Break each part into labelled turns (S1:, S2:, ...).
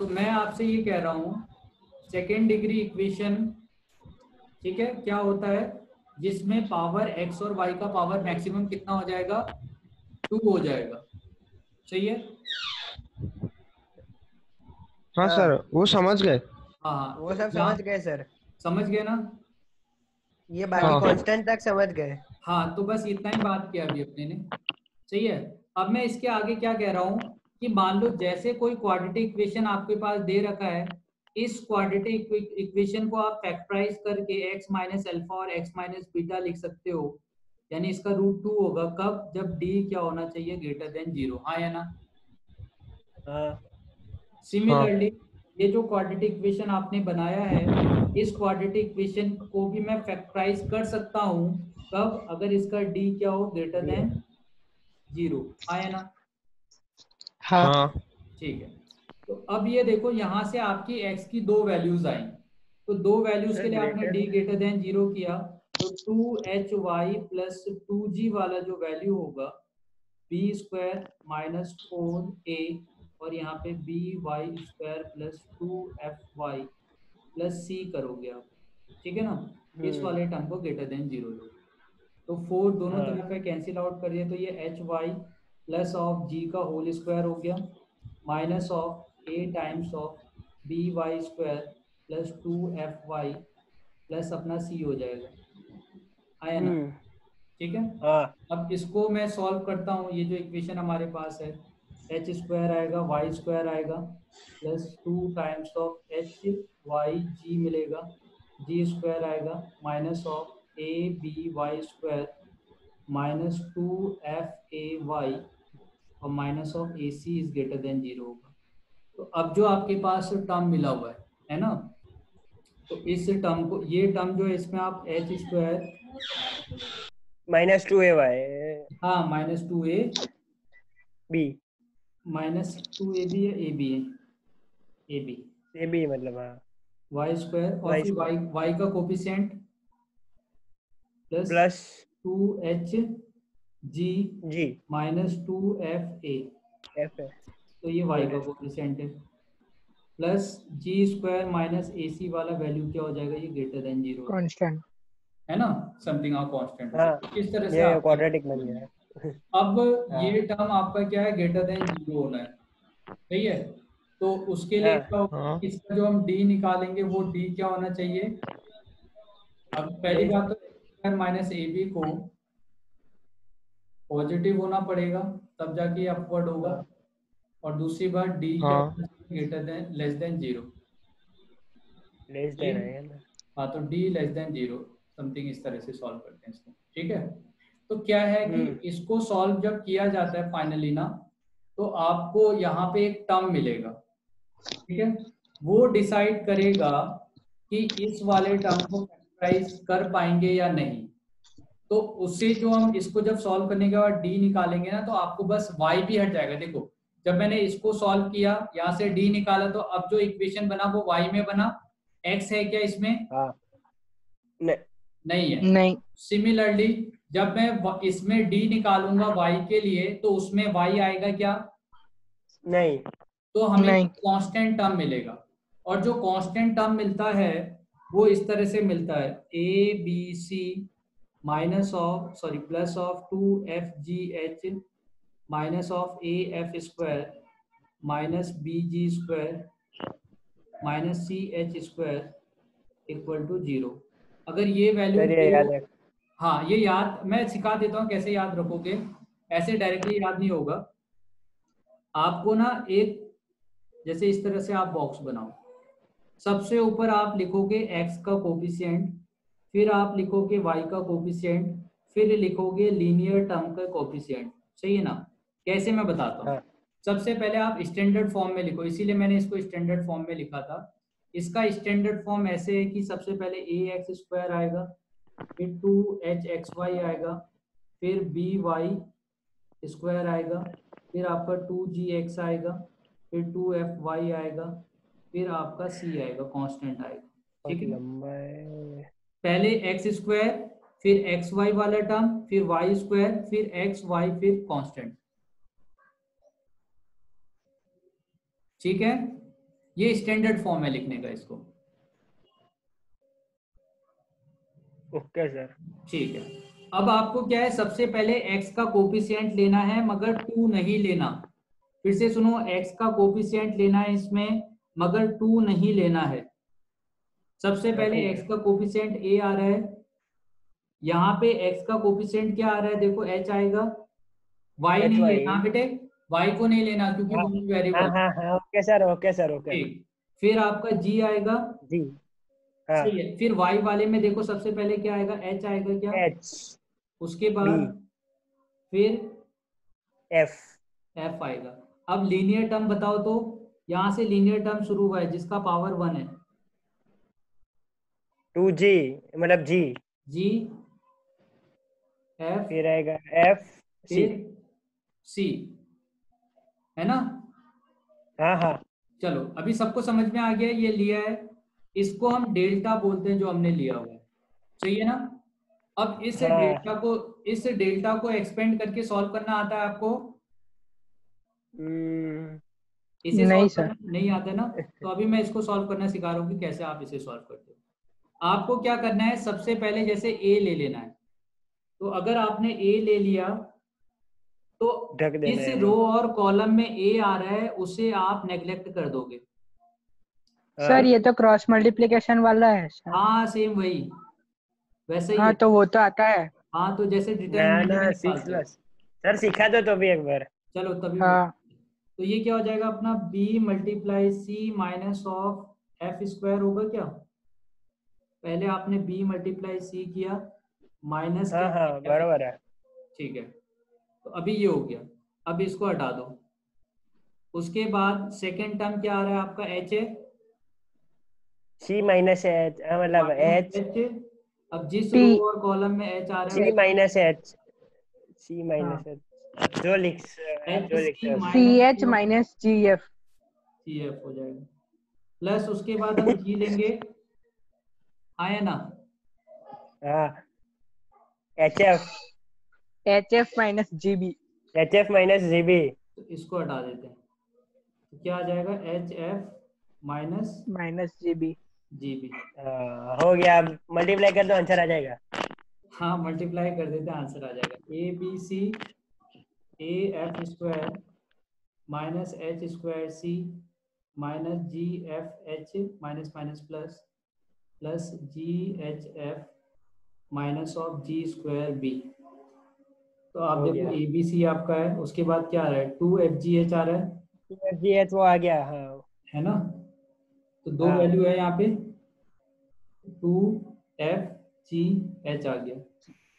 S1: तो मैं आपसे ये कह रहा हूँ सेकेंड डिग्री इक्वेशन, ठीक है, क्या होता है जिसमें पावर x और y का पावर मैक्सिमम कितना हो जाएगा, 2 हो जाएगा। सही है?
S2: हाँ
S3: हाँ
S2: सर, वो समझ गए।
S1: हाँ,
S3: वो
S1: तो
S3: सब
S1: यहाँ
S3: समझ गए सर,
S1: समझ गए ना?
S3: ये बाकी
S2: हाँ
S3: कांस्टेंट तक समझ गए।
S1: हाँ, तो बस इतना ही बात किया अभी अपने ने। सही है। अब मैं इसके आगे क्या कह रहा हूँ कि मान लो जैसे कोई क्वाड्रेटिक इक्वेशन आपके पास दे रखा है, इस क्वाड्रेटिक इक्वेशन को आप फैक्टराइज करके x माइनस अल्फा और x माइनस बीटा लिख सकते हो, यानी इसका रूट 2 होगा कब, जब d क्या होना चाहिए, ग्रेटर देन 0। हाँ या ना?
S3: हाँ
S2: हाँ
S1: सिमिलरली ये जो क्वाड्रेटिक इक्वेशन आपने बनाया है, इस क्वाड्रेटिक इक्वेशन को भी मैं फैक्टराइज कर सकता हूँ कब, अगर इसका d क्या हो, ग्रेटर
S3: जीरो।
S1: देन 0। हाँ या ना?
S2: हाँ
S1: ठीक है। तो अब ये देखो यहाँ से आपकी x की दो वैल्यूज आई, तो दो वैल्यूज के
S3: सर
S1: लिए आपने
S3: ग्रेटर,
S1: d ग्रेटर देन 0 किया, तो 2hy प्लस 2g वाला जो वैल्यू होगा b स्क्वायर माइनस 4a, और यहाँ पे B Y square plus 2fy plus c करोगे आप, ठीक है ना? इस वाले टर्म को ग्रेटर देन 0 लो, तो 4 दोनों
S3: हाँ
S1: तरफ है, कैंसिल आउट करिए, तो ये H Y plus of G का होल स्क्वायर हो गया minus of A times of B Y square plus 2fy plus अपना c हो जाएगा। आया ना? ठीक है।
S3: हाँ
S1: अब इसको मैं सॉल्व करता हूँ, ये जो इक्वेशन हमारे पास है, एच स्क्वायर आएगा, वाई स्क्वायर आएगा, plus 2 times of H Y G मिलेगा, जी स्क्वायर आएगा, minus of A B Y square minus 2f(a)y और minus of A C is greater than 0 होगा। तो अब जो आपके पास टर्म मिला हुआ है ना, तो इस टर्म को, ये टर्म जो है इसमें आप एच स्क्वायर,
S3: -2ay
S1: हाँ minus 2a,
S3: B,
S1: minus 2ab है, ए बी है, ए बी
S3: ए बी मतलब हाँ,
S1: वाई स्क्वायर, और
S3: वाई
S1: फिर
S3: स्क्वायर
S1: वाई वाई का कोफिशिएंट प्लस
S3: प्लस
S1: 2h जी
S3: जी
S1: माइनस 2f(a),
S3: एफ है
S1: तो ये वाई का
S3: माइनस
S1: कोफिशिएंट है, प्लस जी स्क्वायर माइनस ए सी वाला वैल्यू क्या हो जाएगा, ये ग्रेटर देन 0
S4: कांस्टेंट।
S1: है ना, समथिंग आप कांस्टेंट
S3: हाँ,
S1: होगा, इस तरह से
S3: ये
S1: आप
S3: क्वाड्रेटिक बन गया है।
S1: अब
S3: हाँ
S1: ये टर्म आपका क्या है, ग्रेटर देन 0 होना है। सही है। तो उसके लिए
S3: हाँ
S1: क्या होगा,
S2: हाँ
S1: इसका जो हम डी निकालेंगे वो डी क्या होना चाहिए, अब पहली बात तो माइनस ए बी को पॉजिटिव होना पड़ेगा, तब जाके अपवर्ड होगा,
S3: हाँ
S1: और दूसरी बात डी क्या
S2: हाँ
S1: होना चाहिए, greater than less than 0।
S3: Less than है ना।
S1: हाँ, तो डी लेस देन 0, समथिंग इस तरह से सॉल्व करते हैं इसको। ठीक है। तो क्या है कि इसको सॉल्व जब किया जाता है फाइनली ना, तो आपको यहाँ पे एक टर्म मिलेगा, ठीक है, वो डिसाइड करेगा कि इस वाले टर्म को फैक्टराइज कर पाएंगे या नहीं। तो उससे जो हम इसको जब सॉल्व करने के बाद डी निकालेंगे ना, तो आपको बस y भी हट जाएगा। देखो, जब मैंने इसको सॉल्व किया, यहाँ से डी निकाला, तो अब जो इक्वेशन बना वो y में बना, x है क्या इसमें?
S3: हाँ नहीं
S1: नहीं है।
S4: नहीं।
S1: सिमिलरली जब मैं इसमें d निकालूंगा y के लिए, तो उसमें y आएगा क्या?
S3: नहीं
S1: तो हमें
S4: नहीं।
S1: कांस्टेंट टर्म मिलेगा, और जो कांस्टेंट टर्म मिलता है वो इस तरह से मिलता है, A B C minus of sorry plus of 2f(g)h minus of a(f) square minus bg square minus ch square equal to 0। अगर ये वैल्यू
S3: सर ये याद है।
S1: हाँ, ये याद मैं सिखा देता हूँ कैसे याद रखोगे, ऐसे डायरेक्टली याद नहीं होगा आपको ना। एक जैसे इस तरह से आप बॉक्स बनाओ, सबसे ऊपर आप लिखोगे x का कोफिशिएंट, फिर आप लिखोगे y का कोफिशिएंट, फिर लिखोगे लीनियर टर्म का कोफिशिएंट। सही है ना? कैसे, मैं बताता हूँ।
S3: हाँ
S1: सबसे पहले आप स्टैंडर्ड फॉर्म में लिखो, इसीलिए मैंने इसको स्टैंडर्ड फॉर्म में लिखा था। इसका स्टैंडर्ड फॉर्म ऐसे है कि सबसे पहले ए एक्स स्क्वायर आएगा, फिर 2h(xy) आएगा, फिर by स्क्वायर आएगा, फिर आपका 2gx आएगा, फिर 2fy आएगा, फिर आपका c आएगा, कांस्टेंट आएगा। ठीक
S3: बहुत
S1: है।
S3: लंबा है।
S1: पहले एक्स स्क्वायर, फिर एक्स वाई वाला टर्म, फिर वाई स्क्वायर, फिर एक्स वाई, फिर कांस्टेंट। ठीक है। ये स्टैंडर्ड फॉर्म है लिखने का इसको।
S3: Okay sir.
S1: ठीक है, अब आपको क्या है, सबसे पहले x का कोफिशिएंट लेना है मगर 2 नहीं लेना। फिर से सुनो, x का कोफिशिएंट लेना है इसमें मगर 2 नहीं लेना है। सबसे
S3: हाँ,
S1: पहले
S3: ठीक
S1: x
S3: है।
S1: का कोफिशिएंट a आ रहा है, यहाँ पे x का कोफिशिएंट क्या आ रहा है, देखो h आएगा। y
S3: एच
S1: नहीं
S3: वाई।
S1: लेना बेटे, y को नहीं लेना क्योंकि
S3: हाँ
S1: वो
S3: हाँ
S1: वेरिएबल।
S3: हाँ हाँ, okay sir, okay sir, okay.
S1: ठीक, फिर आपका g आएगा।
S3: जी। हाँ।
S1: सही है, फिर y वाले में देखो सबसे पहले क्या आएगा, h आएगा क्या।
S3: एच।
S1: उसके
S3: बी।
S1: बाद फिर
S3: एफ।
S1: f आएगा। अब लीनियर टर्म बताओ तो, यहाँ से लीनियर टर्म शुरू हुआ है जिसका पावर 1 है।
S3: 2G, मतलब जी।
S1: g f
S3: फिर आएगा एफ सी।
S1: फिर c, है ना।
S3: हाँ हाँ
S1: चलो अभी सबको समझ में आ गया, ये लिया है, इसको हम डेल्टा बोलते हैं जो हमने लिया हुआ है, सही है ना। अब
S3: हाँ।
S1: इस डेल्टा को एक्सपेंड करके सॉल्व करना आता है आपको।
S3: हम्म,
S1: इसे
S4: नहीं
S1: सॉल्व
S4: सर।
S1: करना नहीं आता ना, तो अभी मैं इसको सॉल्व करना सिखा रहा हूँ कि कैसे आप इसे सॉल्व करते हो। आपको क्या करना है, सबसे पहले जैसे a ले लेना है, तो अगर आपने a ले लिया तो
S3: ढक देना
S1: इस
S3: है
S1: रो
S3: वो।
S1: और कॉलम में a आ रहा है उसे आप नेग्लेक्ट कर दोगे।
S4: सर
S3: हाँ
S4: ये तो क्रॉस मल्टीप्लिकेशन वाला है सर।
S1: हाँ सेम वही, वैसे ही
S4: हाँ
S1: है।
S4: तो वो तो आता है।
S1: हाँ तो जैसे
S3: ना
S1: डिटर्मिनेंट में
S3: ना, सिक्स
S1: निकालते हो।
S3: प्लस। सर सिखा दो तो भी एक बार।
S1: चलो तभी बोल,
S4: हाँ
S1: तो ये क्या हो जाएगा अपना b multiply C minus of F square होगा क्या। पहले आपने b मल्टीप्लाई सी किया, माइनस
S3: हाँ
S1: क्या
S3: हाँ,
S1: है f।
S3: बराबर है।
S1: ठीक है, तो अभी ये हो गया, अब इसको हटा दो। उसके बाद सेकेंड टर्म क्या आ रहा है आपका, h है
S3: सी माइनस एच, मतलब
S1: माइनस
S3: एच।
S1: h। अब जिस
S4: टी।
S1: रो और कॉलम में h आ रहा है
S3: सी माइनस एच। सी
S4: हाँ
S3: माइनस एच। जो लिख आप
S1: एच
S3: जो लिखते
S1: सी
S3: हो
S4: सी
S3: sir.
S4: H minus G F.
S1: C F हो जाएगा, प्लस उसके बाद हम g लेंगे, आया ना।
S3: हाँ। H F.
S4: H F minus G B.
S3: H F minus G B.
S1: तो इसको हटा देते हैं, तो क्या आ जाएगा, H F minus
S4: minus G B.
S1: G B.
S3: हो गया, अब मल्टीप्लाई कर दो, आंसर आ जाएगा।
S1: हाँ मल्टीप्लाई कर देते हैं, आंसर आ जाएगा, A B C A F square minus H square C minus G F H minus minus plus plus G H F minus of G square B. तो आप
S3: हो
S1: देखो
S3: गया।
S1: ए बी सी आपका है, उसके बाद क्या आ रहा है, 2 एफ जी एच आ रहा
S3: एफ जी एच वो आ गया, हाँ।
S1: है ना। तो दो
S3: हाँ।
S1: वैल्यू है यहाँ पे, 2 एफ जी एच आ गया,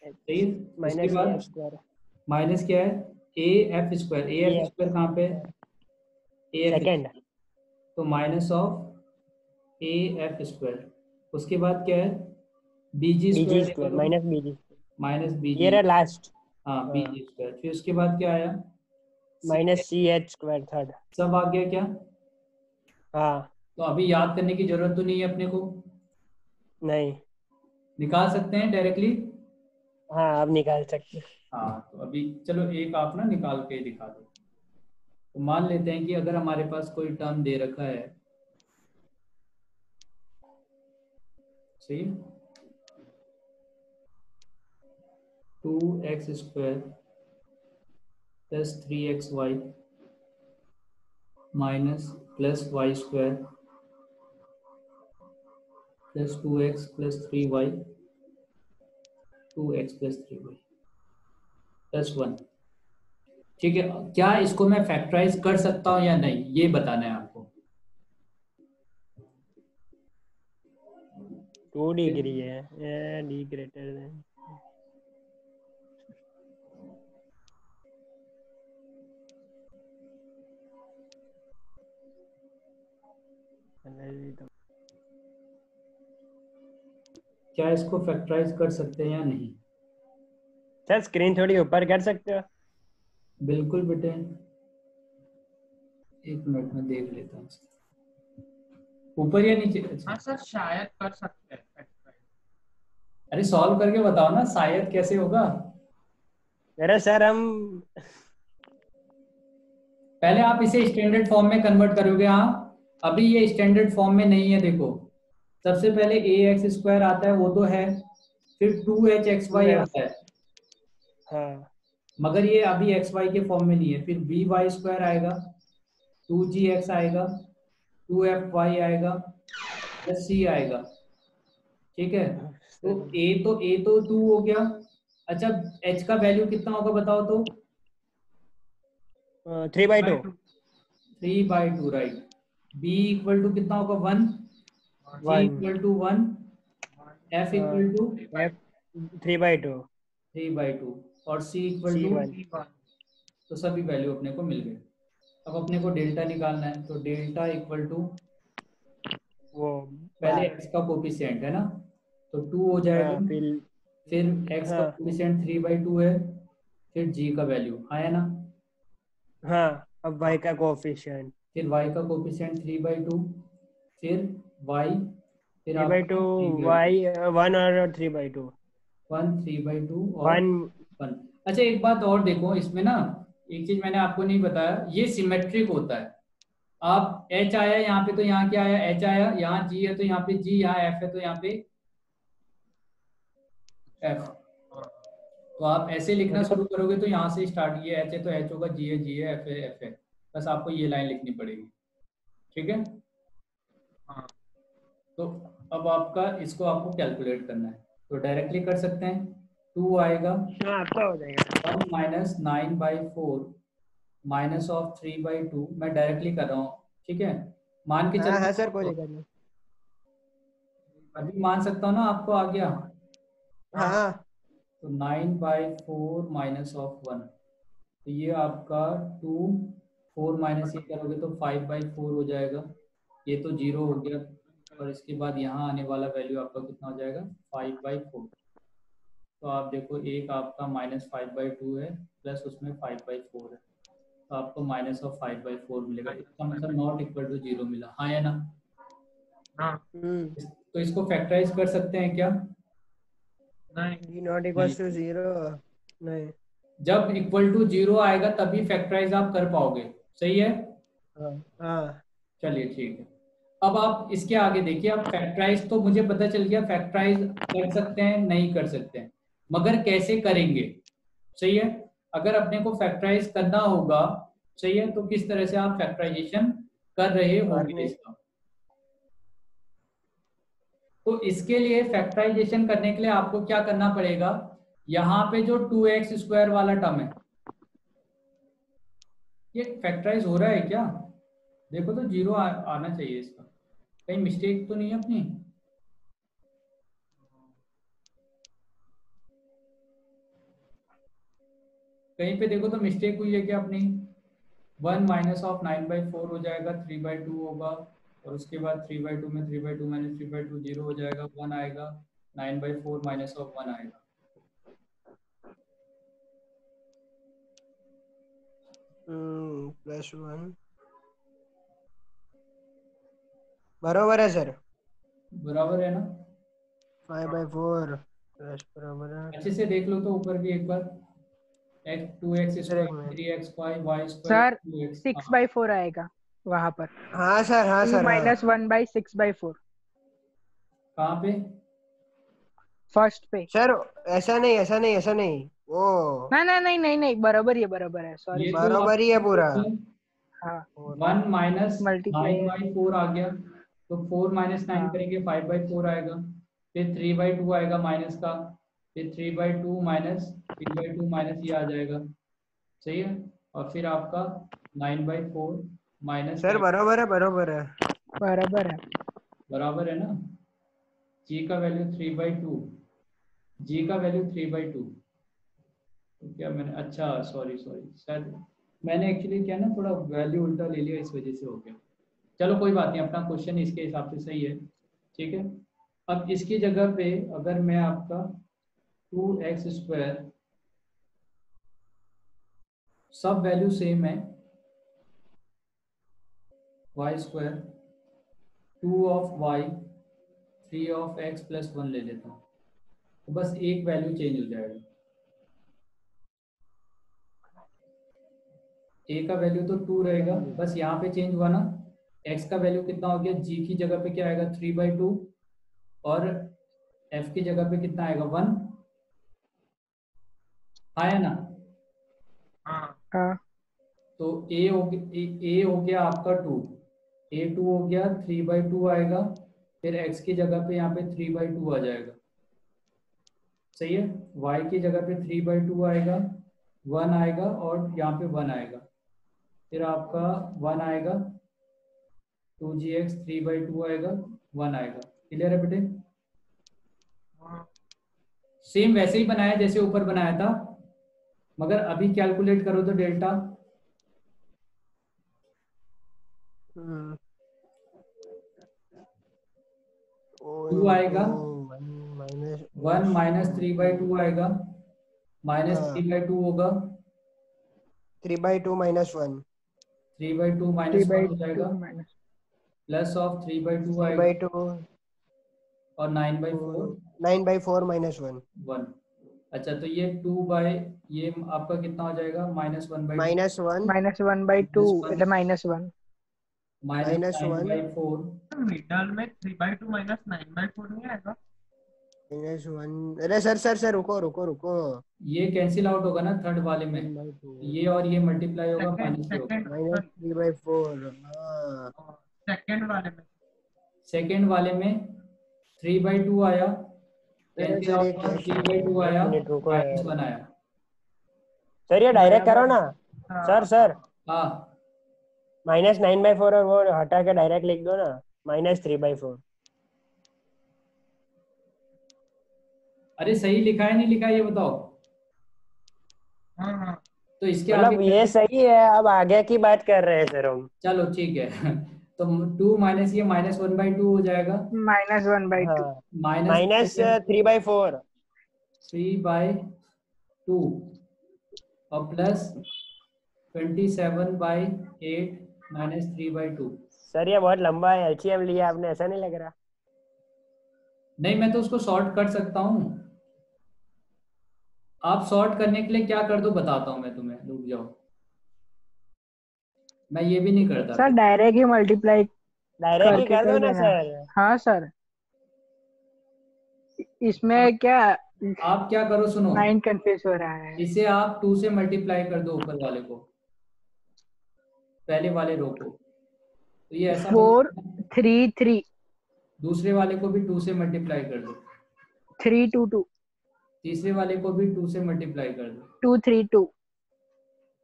S1: सही है। उसके
S3: माइनस ए
S1: बाद
S3: एफ स्क्वायर।
S1: माइनस क्या है, ए F square, A
S3: A
S1: F
S3: F
S1: square कहाँ पे है, ए एफ,
S3: सेकेंड।
S1: तो minus of A F square. उसके बाद क्या है, बी जी
S3: बी जी
S1: स्क्वायर देखो
S3: स्क्वायर
S1: तो,
S3: माइनस बी जी।
S1: माइनस बी
S3: ये
S1: जी।
S3: रहा लास्ट।
S1: हाँ बी
S3: हाँ।
S1: जी स्क्वायर, फिर उसके बाद क्या आया,
S3: minus C H square third.
S1: सब आ गया क्या।
S3: हाँ।
S1: तो अभी याद करने की जरूरत तो नहीं है अपने को,
S3: नहीं।
S1: निकाल सकते हैं डायरेक्टली।
S3: हाँ, अब निकाल सकते हैं।
S1: हाँ तो अभी चलो एक आप ना निकाल के दिखा दो। तो मान लेते हैं कि अगर हमारे पास कोई टर्म दे रखा है, सही, 2x square plus 3xy minus plus Y square plus 2x plus 3y 2x plus 3y plus 1। ठीक है, क्या इसको मैं फैक्टराइज कर सकता हूँ या नहीं, ये बताना है आपको।
S3: 2 डिग्री है, डी ग्रेटर देन।
S1: क्या इसको फैक्टराइज कर सकते हैं या नहीं।
S3: सर स्क्रीन थोड़ी ऊपर कर सकते हो।
S1: बिल्कुल बेटे, एक मिनट में देख लेता हूँ, ऊपर या नीचे। अच्छा
S4: हाँ सर शायद कर सकते हैं।
S1: अरे सॉल्व करके बताओ ना, शायद कैसे होगा।
S3: अरे सर हम
S1: पहले आप इसे स्टैंडर्ड फॉर्म में कन्वर्ट करोगे, हाँ अभी ये स्टैंडर्ड फॉर्म में नहीं है। देखो सबसे पहले ए एक्स स्क्वायर आता है, वो तो है, फिर 2h(xy) आता है,
S3: हाँ
S1: मगर ये अभी एक्स वाई के फॉर्म में नहीं है। फिर बी वाई स्क्वायर आएगा, 2gx आएगा, 2fy आएगा, प्लस सी आएगा। ठीक है, तो ए तो 2 हो गया। अच्छा, h का वैल्यू कितना होगा बताओ तो?
S3: 3/2।
S1: 3/2, राइट। b इक्वल टू कितना होगा? 1, g
S3: 1
S1: equal to 1, f equal to
S3: F 3/2
S1: 3/2 और c इक्वल टू,
S3: C1।
S1: तो सभी वैल्यू अपने को मिल गए। अब अपने को डेल्टा निकालना है, तो डेल्टा इक्वल टू,
S3: वो
S1: पहले
S3: बार।
S1: x का कोफिशिएंट है ना, तो 2 हो जाएगा।
S3: हाँ
S1: फिर x का
S3: हाँ
S1: कोफिशिएंट 3/2 है, फिर g का वैल्यू आया ना,
S3: हाँ। अब y का कोएफिशिएंट
S1: फिर y का कोफिशिएंट 3/2, फिर y, फिर आपका
S3: 3/2
S1: 3/2,
S3: y 1 और 3/2
S1: 1, 3/2 और
S3: 1।
S1: 1। अच्छा एक बात और देखो इसमें ना, एक चीज मैंने आपको नहीं बताया, ये सिमेट्रिक होता है। आप h आया यहाँ पे तो यहाँ क्या आया? h आया, यहाँ g है तो यहाँ पे g, यहाँ f है तो यहाँ पे f। तो आप ऐसे लिखना शुरू
S3: मतलब
S1: करोगे तो यहाँ से स्टार्ट, ये h है तो h होगा, g है g है, f है f है, बस आपको ये लाइन लिखनी पड़ेगी। ठीक है, तो अब आपका इसको आपको कैलकुलेट करना है, तो डायरेक्टली कर सकते हैं। 2 आएगा,
S3: हाँ आपका हो जाएगा।
S1: 1 माइनस 9/4 माइनस ऑफ 3/2, मैं डायरेक्टली कर रहा हूँ। ठीक है, मान के
S3: हाँ
S1: चलते
S3: हाँ
S1: हैं
S3: सर, कोई
S1: तो,
S3: दिक्कत नहीं।
S1: अभी मान सकता हूँ ना, आपको आ गया।
S3: हाँ
S1: तो 9/4 माइनस ऑफ 1, तो ये आपका 2, 4 माइनस ये करोगे तो 5/4 हो जाएगा, ये तो 0 हो गया। और इसके बाद यहाँ आने वाला वैल्यू आपका कितना हो जाएगा? 5/4। तो आप देखो, एक आपका -5/2 है, प्लस उसमें 5/4 है, तो आपको माइनस ऑफ 5/4 मिलेगा। इसका मतलब नॉट इक्वल टू 0 मिला, हाँ या ना? तो इसको फैक्टराइज कर सकते हैं क्या?
S3: d नॉट
S1: नहीं,
S3: इक्वल्स टू 0। नहीं।
S1: जब इक्वल टू 0 आएगा तभी फैक्टराइज आप कर पाओगे। सही है,
S3: हाँ हाँ
S1: चलिए ठीक है। अब आप इसके आगे देखिए, अब फैक्टराइज तो मुझे पता चल गया, फैक्टराइज कर सकते हैं, नहीं कर सकते हैं, मगर कैसे करेंगे? सही है, अगर अपने को फैक्टराइज करना होगा, सही है, तो किस तरह से आप फैक्टराइजेशन कर रहे होंगे
S3: करने।
S1: इसका? तो इसके लिए फैक्टराइजेशन करने के लिए आपको क्या करना पड़ेगा? यहाँ पे जो 2x² वाला टर्म है, ये फैक्टराइज हो रहा है क्या? देखो तो 0 आना चाहिए इसका, कहीं मिस्टेक तो नहीं है अपनी? कहीं पे देखो तो मिस्टेक हुई है क्या अपनी? 1 माइनस ऑफ 9/4 हो जाएगा, 3/2 होगा, और उसके बाद 3/2 में 3/2 माइनस 3/2 0 हो जाएगा, 1 आएगा, 9/4 माइनस ऑफ 1 आएगा।
S3: +1 बराबर है सर।
S1: बराबर है ना?
S3: 5/4 प्लस बराबर है।
S1: अच्छे से देख लो तो ऊपर भी एक बार, x 2x
S3: सर एक
S1: square
S3: minute.
S1: 3xy y square
S4: sir
S1: 2x।
S4: 6/4 आएगा वहां पर।
S3: हाँ सर, हाँ
S4: 2
S3: सर, हाँ।
S4: - 1/6/4
S1: कहाँ पे?
S4: फर्स्ट पे।
S3: सर ऐसा नहीं, ऐसा नहीं, ऐसा नहीं, वो
S4: नहीं नहीं नहीं नहीं नहीं, बराबर है, सॉरी
S1: ये तो
S4: सॉरी।
S1: आप
S3: बराबर ही है पूरा।
S4: हाँ
S1: 1 माइनस
S4: मल्टीप्लाई है।
S1: 9/4 आ गया, तो 4 माइनस 9
S4: हाँ
S1: करेंगे 5/4 आएगा, फिर 3/2 आएगा माइनस का, फिर 3/2 माइनस 3/2 माइनस ये आ जाएगा। सही है, और फिर आपका 9/4 माइनस
S3: सर बराबर है, बराबर है।
S4: बराबर है।
S1: बराबर है ना? जी का वैल्यू 3/2, जी का वैल्यू 3/2। तो क्या मैंने, अच्छा सॉरी सॉरी, शायद मैंने एक्चुअली क्या ना, थोड़ा वैल्यू उल्टा ले लिया, इस वजह से हो गया। चलो कोई बात नहीं, अपना क्वेश्चन इसके हिसाब से सही है। ठीक है, अब इसकी जगह पे अगर मैं आपका 2x², सब वैल्यू सेम है, y², 2 of y, 3 of x plus 1 ले लेता हूँ, तो बस एक वैल्यू चेंज हो जाएगा। a का वैल्यू तो 2 रहेगा, बस यहाँ पे चेंज हुआ ना, x का वैल्यू कितना हो गया, g की जगह पे क्या आएगा 3/2 और f की जगह पे कितना आएगा 1 आया ना।
S4: हाँ
S1: तो a हो गया आपका 2, a2 हो गया 3/2 आएगा, फिर x की जगह पे यहाँ पे 3/2 आ जाएगा, सही है। y की जगह पे 3/2 आएगा, 1 आएगा और यहाँ पे 1 आएगा, फिर आपका 1 आएगा, 2gx 3/2 आएगा, 1 आएगा। क्लियर है बेटे? सेम वैसे ही बनाया जैसे ऊपर बनाया था, मगर अभी कैलकुलेट करो तो डेल्टा 2 आएगा, 1 माइनस 3/2 आएगा, माइनस 3/2 होगा,
S3: 3/2 -1
S1: 3/2 माइनस 1 हो
S4: 3/2
S1: जाएगा,
S4: माइनस
S1: प्लस ऑफ 3/2 आएगा
S3: 3/2
S1: और 9/4
S3: 9/4 -1
S1: 1। अच्छा तो ये 2 बाय ये आपका कितना हो जाएगा -1/2
S3: -1
S4: -1/2 એટલે -1
S1: माइनस
S3: -1
S1: 9/4
S5: मिडल में 3/2 -9/4 नहीं आएगा?
S3: -1 अरे सर रुको रुको रुको
S1: ये कैंसिल आउट होगा ना थर्ड वाले में,
S3: 9/2
S1: ये और ये मल्टीप्लाई होगा माइनस से होगा।
S3: -3/4 हाँ
S5: सेकंड वाले में
S1: सेकेंड वाले में 3/2 आया,
S3: अरे
S1: कैंसिल
S3: सर ये
S1: आउट
S3: क्या
S1: 3/2 आया,
S3: मिनट रुको
S1: -1
S3: यार
S1: आया।
S3: सर ये डायरेक्ट करो ना सर
S1: हाँ
S3: -9/4 और वो हटा के डायरेक्ट लिख दो ना -3/4
S1: अरे सही लिखा है नहीं लिखा है ये बताओ।
S5: हाँ
S1: तो इसके आगे
S3: मतलब ये सही है अब आगे की बात कर रहे हैं सर हम
S1: चलो ठीक है तो 2 माइनस ये -1/2 हो जाएगा,
S4: -1/2
S3: हाँ
S1: माइनस
S3: -3/4
S1: 3/2 और प्लस 27/8 -3/2।
S3: सर ये बहुत लंबा है एलसीएम लिया आपने ऐसा नहीं लग रहा
S1: नहीं मैं तो उसको सॉर्ट कर सकता हूँ, आप सॉर्ट करने के लिए क्या कर दो बताता हूँ मैं तुम्हें, रुक जाओ। मैं ये भी नहीं करता
S4: सर डायरेक्ट ही मल्टीप्लाई
S3: डायरेक्ट ही
S4: करके
S3: कर दो
S4: कर
S3: ना
S4: देना।
S3: सर
S4: हाँ सर इसमें क्या
S1: आप क्या करो सुनो,
S4: माइंड कंफ्यूज हो रहा है।
S1: इसे आप 2 से मल्टीप्लाई कर दो ऊपर वाले को, पहले वाले रो को, तो ये ऐसा
S4: 4 3 3
S1: दूसरे वाले को भी 2 से मल्टीप्लाई कर दो,
S4: 3 2 2
S1: तीसरे वाले को भी 2 से मल्टीप्लाई कर दो,
S4: 2 3 2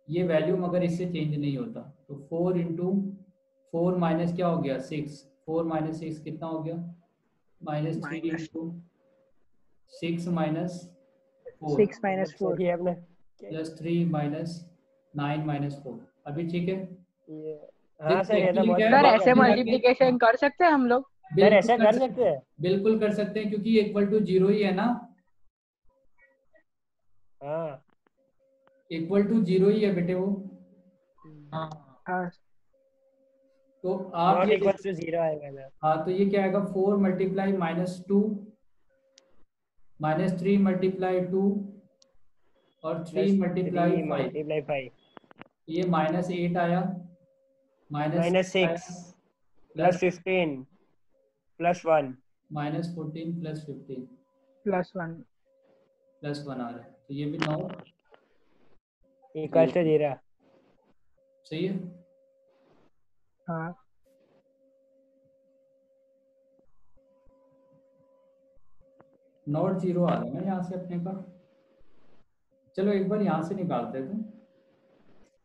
S1: ये वैल्यू मगर इससे चेंज नहीं होता। तो 4 इंटू 4 माइनस क्या हो गया 6, 4 माइनस 6 कितना हो गया -3 इंटू 6 माइनस 4
S4: 6 -4
S3: सही है आपने
S1: प्लस 3 माइनस 9 -4। अभी ठीक है?
S3: ये हाँ सर ये तो
S1: Actually
S3: बहुत
S1: क्या है,
S4: सर
S3: लंबा
S4: ऐसे
S3: कर दिया।
S4: मल्टीप्लिकेशन कर सकते हैं हम लोग?
S3: सर ऐसे कर सकते हैं
S1: बिल्कुल कर सकते हैं क्योंकि इक्वल टू 0 ही है ना,
S3: हाँ
S1: इक्वल टू 0 ही है बेटे वो।
S5: हाँ
S4: हाँ
S1: तो आप
S3: नॉट
S1: ये
S3: इक्वल टू 0 आएगा सर
S1: हाँ तो ये क्या आएगा 4 मल्टीप्लाई -2 -3 मल्टीप्लाई 2 और 3 मल्टीप्लाई 5,
S3: 5
S1: ये -8 आया,
S3: -6 प्लस 15 प्लस 1
S1: -14 प्लस 15
S4: +1
S1: प्लस 1 आ रहा है, तो ये भी 9
S3: इक्वल टू 0
S1: सही है।
S4: हाँ
S1: नॉट 0 आ रहा है यहाँ से अपने का। चलो एक बार यहाँ से निकालते थे।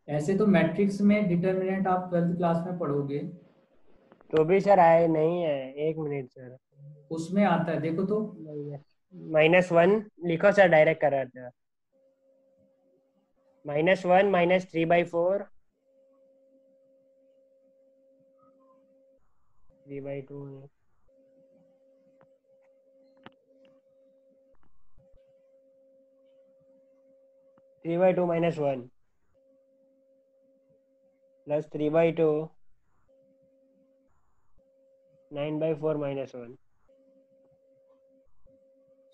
S1: ऐसे तो मैट्रिक्स में डिटर्मिनेंट आप 12th क्लास में पढ़ोगे,
S3: तो भी सर आए नहीं है 1 मिनट सर
S1: उसमें आता है देखो तो
S3: -1 लिखो सर डायरेक्ट कर रहा था -1 -3/4 3/2 3/2 -1 प्लस 3/2 9/4 -1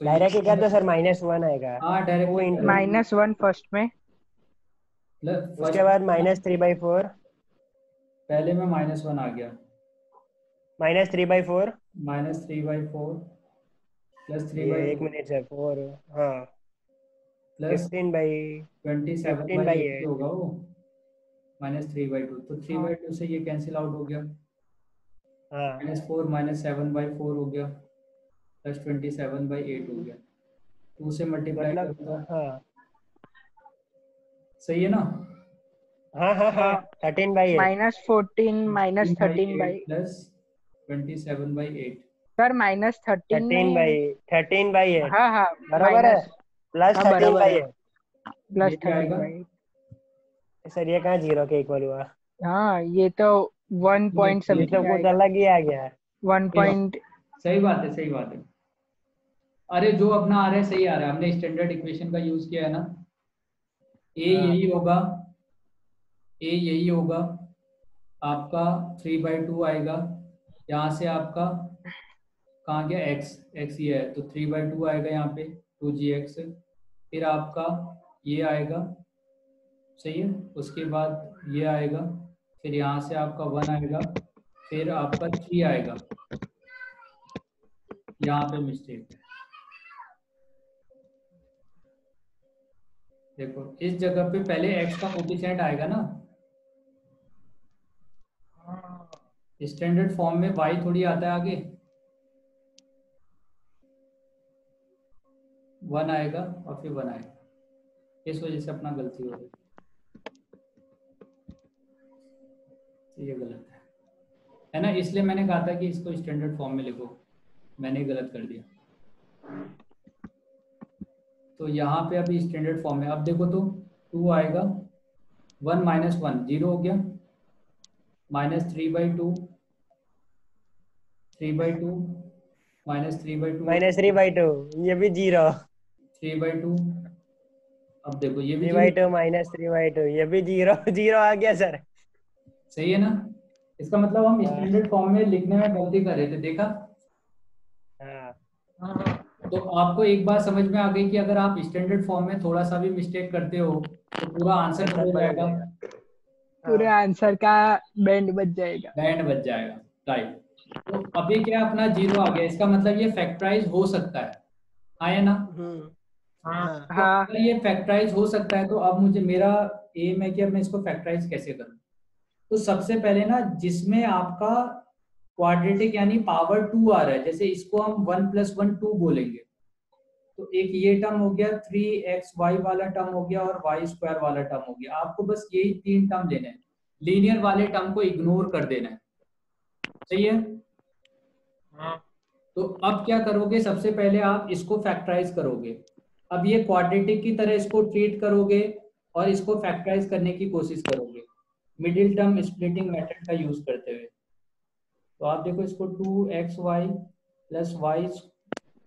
S3: डायरेक्ट ही कर दो सर -1 आएगा
S1: हाँ डायरेक्ट
S4: -1 फर्स्ट में
S3: उसके बाद -3/4
S1: पहले में -1 आ गया,
S3: -3/4
S1: -3/4 प्लस 3/2
S3: एक मिनट सर 4 हाँ
S1: प्लस 27/8
S3: 15/8
S1: होगा वो -3/2 तो 3/2 से ये कैंसिल आउट हो गया
S3: हाँ
S1: -4 -7/4 हो गया प्लस 27/8 हो गया 2 से मल्टीप्लाई
S3: मतलब
S1: करो तो
S3: हाँ
S1: सही है ना
S3: हाँ हाँ हाँ
S4: हाँ
S3: 13/8
S4: -14 -13
S1: प्लस 27/8
S4: सर -13 में
S3: 13/8
S4: हाँ हाँ
S3: बराबर है
S4: माइनस
S3: प्लस
S4: हाँ
S3: थर्टीन
S4: बराबर
S3: बाई
S4: है
S3: एट
S4: प्लस
S1: ये क्या आएगा
S4: 13/8
S3: सर ये कहाँ 0 के इक्वल हुआ
S4: हाँ ये तो 1 पॉइंट
S3: ये तो
S4: समथिंग
S3: कुछ
S4: आएगा
S3: अलग ही आ गया है
S4: 1 पॉइंट
S1: सही बात है सही बात है अरे जो अपना आ रहा है सही आ रहा है हमने स्टैंडर्ड इक्वेशन का यूज किया है ना ए
S3: हाँ
S1: यही होगा ए यही होगा आपका 3/2 आएगा यहाँ से आपका कहाँ गया एक्स एक्स ये है तो 3/2 आएगा यहाँ पे 2gx फिर आपका ये आएगा सही है उसके बाद ये आएगा फिर यहाँ से आपका 1 आएगा फिर आपका 3 आएगा यहाँ पे मिस्टेक है देखो इस जगह पे पहले x का कोफिशिएंट आएगा ना स्टैंडर्ड फॉर्म में y थोड़ी आता है आगे 1 आएगा और फिर 1 आएगा इस वजह से अपना गलती हो गई ये गलत है ना इसलिए मैंने कहा था कि इसको स्टैंडर्ड फॉर्म में लिखो मैंने गलत कर दिया तो यहाँ पे अभी स्टैंडर्ड फॉर्म में अब देखो तो 2 आएगा 1 -1 0 हो गया -3/2 3/2
S3: -3/2 ये भी 0
S1: 3/2 अब देखो ये भी
S3: 3/2
S1: 0
S3: -3/2 ये भी 0 0 आ गया सर
S1: सही है ना इसका मतलब हम
S3: हाँ
S1: स्टैंडर्ड फॉर्म में लिखने में गलती कर रहे थे देखा
S3: हाँ
S1: तो आपको एक बात समझ में आ गई कि अगर आप स्टैंडर्ड फॉर्म में थोड़ा सा भी मिस्टेक करते हो तो पूरा आंसर
S3: आंसर
S1: हो
S3: बदल
S1: जाएगा
S3: जाएगा
S4: पूरे
S3: हाँ
S4: आंसर का बैंड बच जाएगा
S1: बैंड बच जाएगा राइट तो अभी क्या अपना 0 आ गया इसका मतलब ये फैक्टराइज हो सकता है हाँ या ना
S3: हाँ
S1: तो
S4: हाँ
S1: अगर ये फैक्टराइज हो सकता है तो अब मुझे मेरा एम है कि अब मैं इसको फैक्टराइज कैसे करूं तो सबसे पहले ना जिसमें आपका क्वाड्रेटिक यानी पावर 2 आ रहा है जैसे इसको हम 1 + 1 2 बोलेंगे तो एक ये टर्म हो गया 3xy वाला टर्म हो गया और y² वाला टर्म हो गया आपको बस यही 3 टर्म लेने हैं लीनियर वाले टर्म को इग्नोर कर देना है सही है तो अब क्या करोगे सबसे पहले आप इसको फैक्टराइज करोगे अब ये क्वाड्रेटिक की तरह इसको ट्रीट करोगे और इसको फैक्टराइज करने की कोशिश करोगे मिडिल टर्म स्प्लिटिंग मेथड का यूज करते हुए तो आप देखो इसको 2xy + y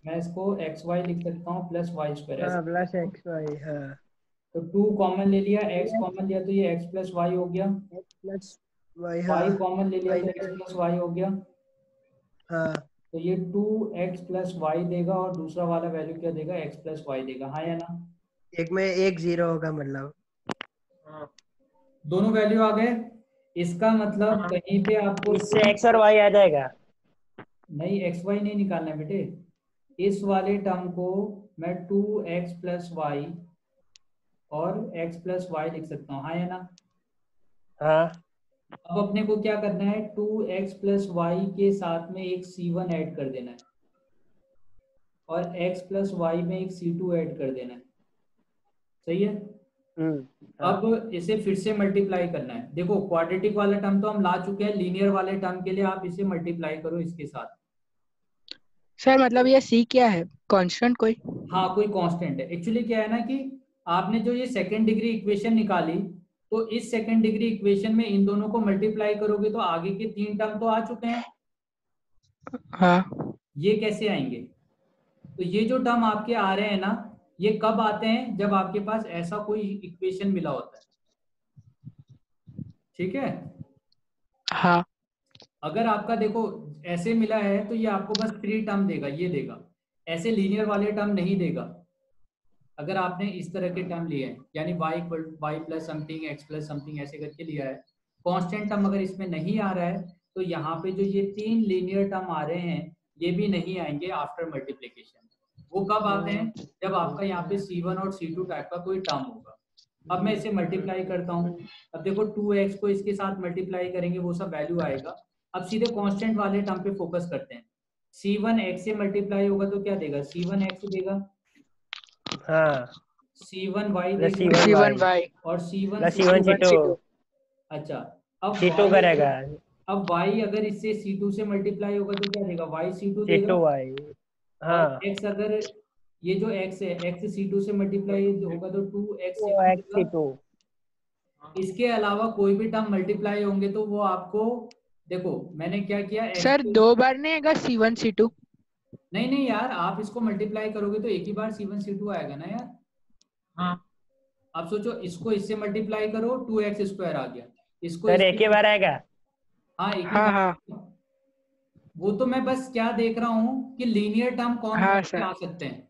S1: मैं इसको xy लिख सकता हूँ +y²
S3: हाँ
S1: ऐसे
S3: प्लस XY हाँ
S1: तो 2 कॉमन ले लिया x
S3: X
S1: कॉमन लिया तो ये x + y हो गया
S3: प्लस Y हाँ
S1: y कॉमन ले लिया तो
S3: माइनस
S1: x + y हो गया
S3: हाँ
S1: तो ये 2x + y देगा और दूसरा वाला वैल्यू क्या देगा x + y देगा हाँ या ना
S3: एक में एक 0 होगा मतलब
S1: दोनों वैल्यू आ गए इसका मतलब कहीं पे आपको
S3: इससे X और Y आ जाएगा
S1: नहीं x y नहीं निकालना है बेटे इस वाले टर्म को मैं 2x + y और x + y लिख सकता हूँ हाँ या ना
S3: हाँ
S1: अब अपने को क्या करना है 2x + y के साथ में एक c1 ऐड कर देना है और x + y में एक c2 ऐड कर देना है सही है
S3: हाँ
S1: अब इसे फिर से मल्टीप्लाई करना है देखो क्वाड्रेटिक वाला टर्म तो हम ला चुके हैं लीनियर वाले टर्म के लिए आप इसे मल्टीप्लाई करो इसके साथ
S4: सर मतलब ये सी क्या है कांस्टेंट कोई
S1: हाँ कोई कांस्टेंट है एक्चुअली क्या है ना कि आपने जो ये सेकंड डिग्री इक्वेशन निकाली तो इस सेकंड डिग्री इक्वेशन में इन दोनों को मल्टीप्लाई करोगे तो आगे के 3 टर्म तो आ चुके हैं
S4: हाँ
S1: ये कैसे आएंगे तो ये जो टर्म आपके आ रहे हैं ना ये कब आते हैं जब आपके पास ऐसा कोई इक्वेशन मिला होता है ठीक है
S4: हाँ
S1: अगर आपका देखो ऐसे मिला है तो ये आपको बस 3 टर्म देगा ये देगा ऐसे लीनियर वाले टर्म नहीं देगा अगर आपने इस तरह के टर्म लिए हैं यानी y + समथिंग x + समथिंग ऐसे करके लिया है कांस्टेंट टर्म अगर इसमें नहीं आ रहा है तो यहाँ पे जो ये 3 लीनियर टर्म आ रहे हैं ये भी नहीं आएंगे आफ्टर मल्टीप्लिकेशन। वो कब आते हैं? जब आपका यहाँ पे C1 और C2 टाइप का कोई टर्म होगा। अब मैं इसे मल्टीप्लाई करता हूँ। अब देखो 2x को इसके साथ मल्टीप्लाई करेंगे वो सब वैल्यू आएगा। अब सीधे कांस्टेंट वाले टर्म पे फोकस करते हैं। C1 x से मल्टीप्लाई होगा तो क्या देगा? C1 x देगा।
S3: हाँ
S1: C1 y
S3: प्लस
S1: देगा
S4: C1 y
S1: और C1
S3: plus
S1: C2।
S3: C1 C2
S1: अच्छा, अब
S3: C2
S1: y
S3: करेगा
S1: अब y अगर इससे C2 से मल्टीप्लाई होगा तो क्या देगा? y C2 देगा।
S3: C2y हाँ
S1: और x अगर ये जो x है x C2 से मल्टीप्लाई होगा तो 2x C2
S3: 2x
S1: देगा।
S3: C2
S1: इसके अलावा कोई भी टर्म मल्टीप्लाई होंगे तो वो आपको, देखो मैंने क्या किया
S4: सर 2 बार नहीं आएगा C1 C2?
S1: नहीं नहीं यार, आप इसको मल्टीप्लाई करोगे तो एक ही बार C1 C2 आएगा ना यार।
S5: हाँ
S1: आप सोचो इसको इससे मल्टीप्लाई करो 2x स्क्वायर आ गया, इसको
S3: सर एक ही बार आएगा।
S1: हाँ एक ही
S4: हाँ
S1: बार।
S4: हाँ
S1: वो तो मैं बस क्या देख रहा हूँ कि लीनियर टर्म कौन
S4: हाँ
S1: कौन से
S4: सर।
S1: आ सकते हैं,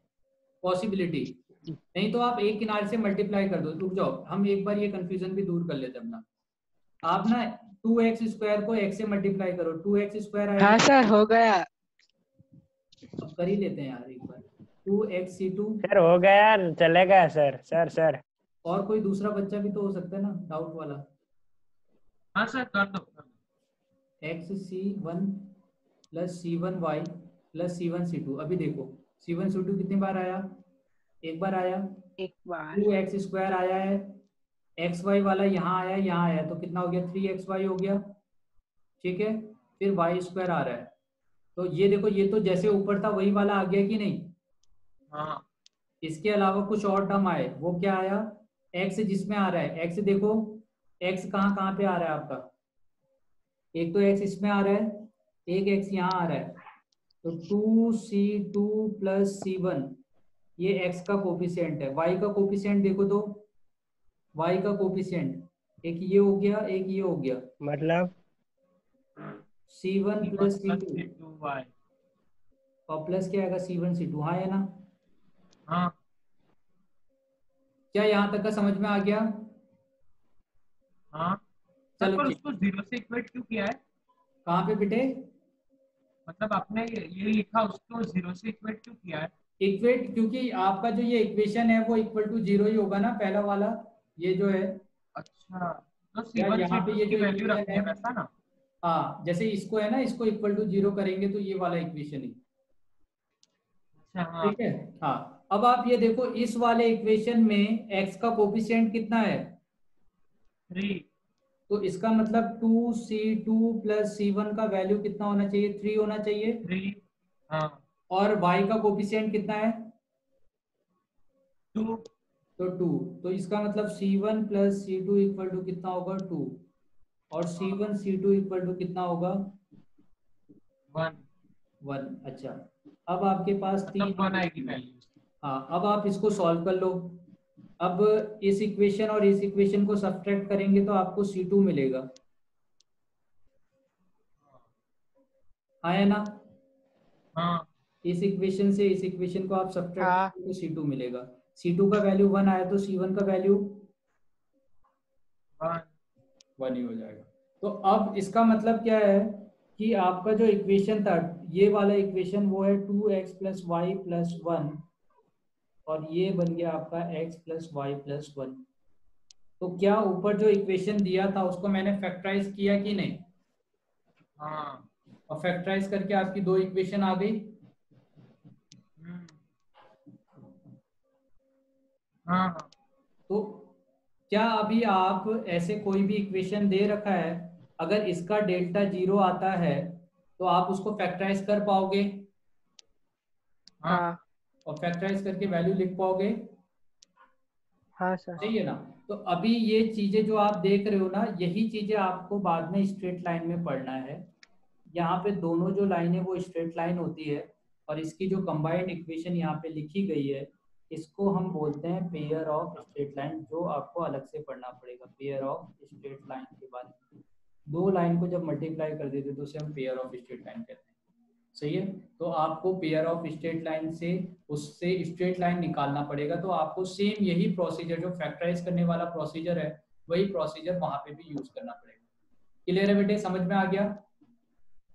S1: पॉसिबिलिटी। नहीं तो आप एक किनारे से मल्टीप्लाई कर दो। रुक जाओ, हम एक बार ये कंफ्यूजन भी दूर कर लेते हैं अपना। आप ना 2x स्क्वायर को x से मल्टीप्लाई करो, 2x स्क्वायर आएगा।
S4: हाँ सर हो गया।
S1: अब कर ही लेते हैं यार एक बार। 2x C2
S3: सर हो गया, चलेगा सर सर सर।
S1: और कोई दूसरा बच्चा भी तो हो सकता है ना डाउट वाला।
S5: हाँ सर कर दो।
S1: x C1 plus C1y plus C1 C2। अभी देखो C1 C2 कितनी बार आया? एक बार आया।
S4: एक बार
S1: 2x स्क्वायर आया है, xy वाला यहाँ आया यहाँ आया तो कितना हो गया? 3xy हो गया। ठीक है, फिर y स्क्वायर आ रहा है तो ये देखो ये तो जैसे ऊपर था वही वाला आ गया कि नहीं?
S5: हाँ
S1: इसके अलावा कुछ और टर्म आए, वो क्या आया? x जिसमें आ रहा है, x देखो x कहाँ कहाँ पे आ रहा है आपका? एक तो x इसमें आ रहा है, एक x यहाँ आ रहा है, तो 2C2 प्लस C1 ये x का कोफिशिएंट है। y का कोफिशिएंट देखो तो y का कोफिशिएंट एक ये हो गया एक ये हो गया,
S3: मतलब
S1: C1 प्लस C2
S5: C2y।
S1: और प्लस क्या आएगा? C1 C2। हाँ है ना?
S5: हाँ
S1: क्या यहाँ तक का समझ में आ गया?
S5: हाँ सर,
S1: चलो
S5: पर
S1: ठीक।
S5: उसको जीरो से इक्वेट क्यों किया है?
S1: कहाँ पे बेटे?
S5: मतलब आपने ये लिखा उसको जीरो से इक्वेट क्यों किया है?
S1: इक्वेट क्योंकि आपका जो ये इक्वेशन है वो इक्वल टू 0 ही होगा ना, पहला वाला ये जो है।
S5: अच्छा, तो
S1: यार
S5: C1
S1: यहाँ पे
S5: C2
S1: ये
S5: की
S1: जो
S5: वैल्यू
S1: इक्वेशन
S5: रखनी
S1: है,
S5: है वैसा ना?
S1: हाँ जैसे इसको है ना, इसको इक्वल टू 0 करेंगे तो ये वाला इक्वेशन ही।
S5: अच्छा हाँ
S1: ठीक है, हाँ। अब आप ये देखो इस वाले इक्वेशन में x का कोफिशिएंट कितना है?
S5: 3।
S1: तो इसका मतलब 2C2 प्लस C1 का वैल्यू कितना होना चाहिए? 3 होना चाहिए।
S5: 3 हाँ
S1: और y का कोफिशिएंट कितना है?
S5: 2
S1: तो 2। तो इसका मतलब C1 plus C2 equal to कितना होगा? 2। और C1 C2 इक्वल टू कितना होगा?
S5: 1।
S1: 1। अच्छा, अब आपके पास
S5: मतलब 1 आएगी
S1: तीन।
S5: वैल्यू।
S1: हाँ, अब आप इसको सॉल्व कर लो। अब इस इक्वेशन और इस इक्वेशन को सब्ट्रैक्ट करेंगे तो आपको C2 मिलेगा। हाँ है ना?
S5: हाँ
S1: इस इक्वेशन से इस इक्वेशन को आप सब्ट्रैक्ट
S4: हाँ
S1: करेंगे तो C2 मिलेगा। C2 का वैल्यू 1 आया तो C1 का वैल्यू 1 ही हो जाएगा। तो अब इसका मतलब क्या है कि आपका जो इक्वेशन था ये वाला इक्वेशन वो है 2x प्लस वाई प्लस 1 और ये बन गया आपका x प्लस वाई प्लस 1। तो क्या ऊपर जो इक्वेशन दिया था उसको मैंने फैक्टराइज किया कि नहीं?
S5: हाँ
S1: और फैक्टराइज करके आपकी दो इक्वेशन आ गई।
S5: हाँ हाँ
S1: तो क्या अभी आप ऐसे कोई भी इक्वेशन दे रखा है, अगर इसका डेल्टा 0 आता है तो आप उसको फैक्टराइज कर पाओगे
S5: हाँ
S4: हाँ
S1: और फैक्टराइज करके वैल्यू लिख पाओगे?
S4: हाँ सर।
S1: सही है ना? तो अभी ये चीजें जो आप देख रहे हो ना, यही चीजें आपको बाद में स्ट्रेट लाइन में पढ़ना है। यहाँ पे दोनों जो लाइन है वो स्ट्रेट लाइन होती है और इसकी जो कंबाइंड इक्वेशन यहाँ पे लिखी गई है इसको हम बोलते हैं पेयर ऑफ स्ट्रेट लाइन, जो आपको अलग से पढ़ना पड़ेगा। पेयर ऑफ स्ट्रेट लाइन के बारे में, दो लाइन को जब मल्टीप्लाई कर देते तो उसे हम पेयर ऑफ स्ट्रेट लाइन कहते हैं। सही है? तो आपको पेयर ऑफ स्ट्रेट लाइन से उससे स्ट्रेट लाइन निकालना पड़ेगा। तो आपको सेम यही प्रोसीजर, जो फैक्टराइज करने वाला प्रोसीजर है, वही प्रोसीजर वहां पे भी यूज करना पड़ेगा। क्लियर है बेटे? समझ में आ गया?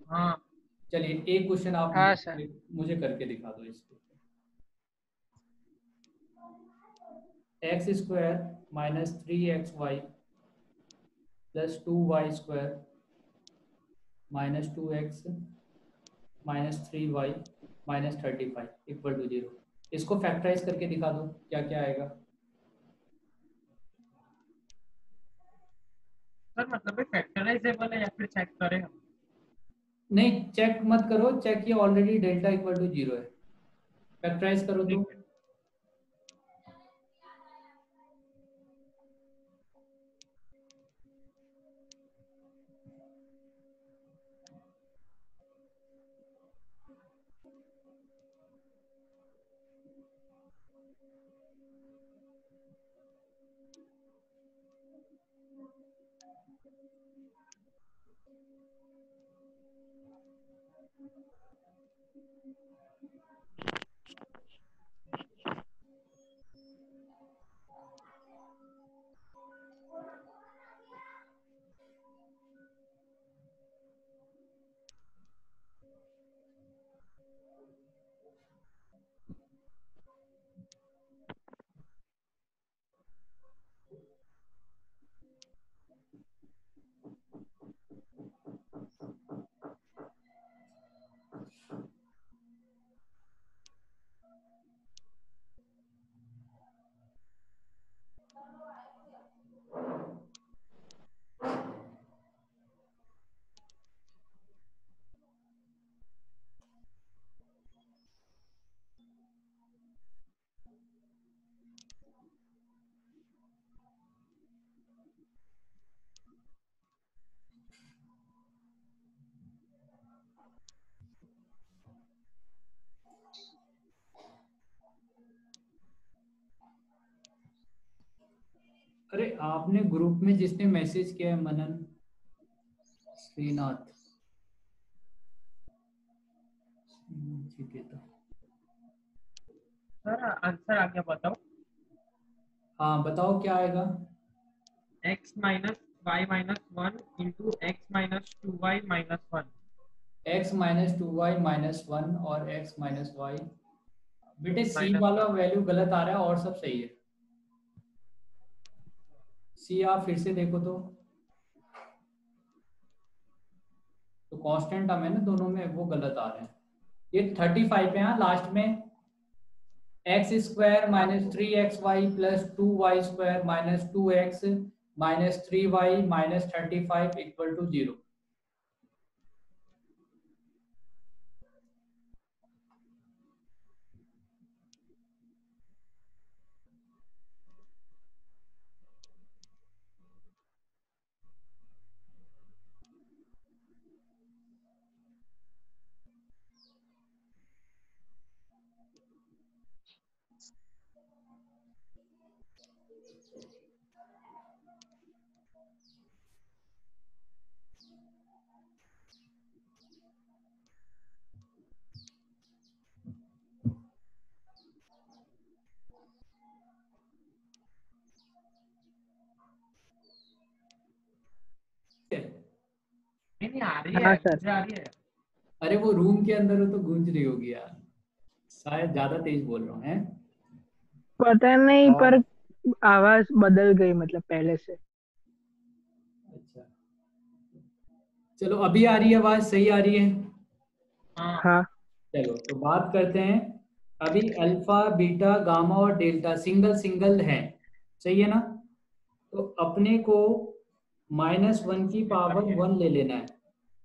S5: हाँ
S1: चलिए एक क्वेश्चन आप
S4: हाँ सर।
S1: मुझे करके दिखा दो इसको। X square minus 3xy plus 2y² minus 2x minus 3y minus 35 equal to 0। इसको फैक्टराइज करके दिखा दो, क्या क्या आएगा।
S5: सर मतलब फैक्टराइजेबल है या फिर चेक करें हम?
S1: नहीं चेक मत करो, चेक ये ऑलरेडी डेल्टा इक्वल टू 0 है। फैक्टराइज करो तो
S5: ठीक है।
S1: अरे आपने ग्रुप में जिसने मैसेज किया है मनन श्रीनाथ, ठीक है तो
S5: सर आंसर आ गया, बताओ।
S1: हाँ बताओ क्या आएगा।
S5: x minus Y minus 1 into X minus 2y minus 1।
S1: x minus 2y minus 1 और x माइनस वाई। बेटे सी
S5: माइनस
S1: वाला
S5: 1।
S1: वैल्यू गलत आ रहा है और सब सही है। सी आप फिर से देखो तो कांस्टेंट टर्म है ना दोनों में, वो गलत आ रहे हैं। ये 35 पे यहाँ लास्ट में X square minus 3xy plus 2y² minus 2x minus 3y minus 35 equal to 0।
S5: नहीं आ रही
S4: हाँ
S5: है,
S4: सर।
S5: मुझे आ रही है।
S1: अरे वो रूम के अंदर हो तो गूंज रही होगी यार, शायद ज्यादा तेज बोल रहा हूँ हैं।
S4: पता नहीं
S3: हाँ।
S4: पर आवाज बदल गई मतलब पहले से।
S1: अच्छा चलो अभी आ रही है आवाज, सही आ रही है।
S5: हाँ
S4: हाँ
S1: चलो तो बात करते हैं। अभी अल्फा बीटा गामा और डेल्टा सिंगल सिंगल है, सही है ना। तो अपने को -1 की पावर 1 ले लेना है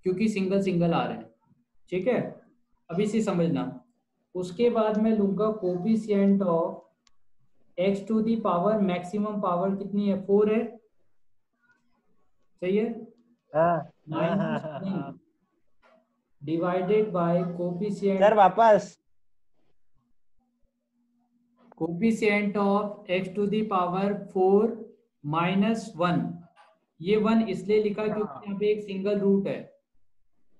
S1: क्योंकि सिंगल सिंगल आ रहे हैं, ठीक है। अभी से समझना। उसके बाद मैं लूंगा coefficient of X to the power, maximum power कितनी है 4 है, सही है।
S3: हाँ हाँ हाँ
S1: माइनस
S3: हाँ
S1: वन
S3: हाँ।
S1: डिवाइडेड बाय
S3: सर वापस।
S1: Coefficient of x to the power 4 -1। ये 1 इसलिए लिखा क्योंकि यहाँ पे एक सिंगल रूट है,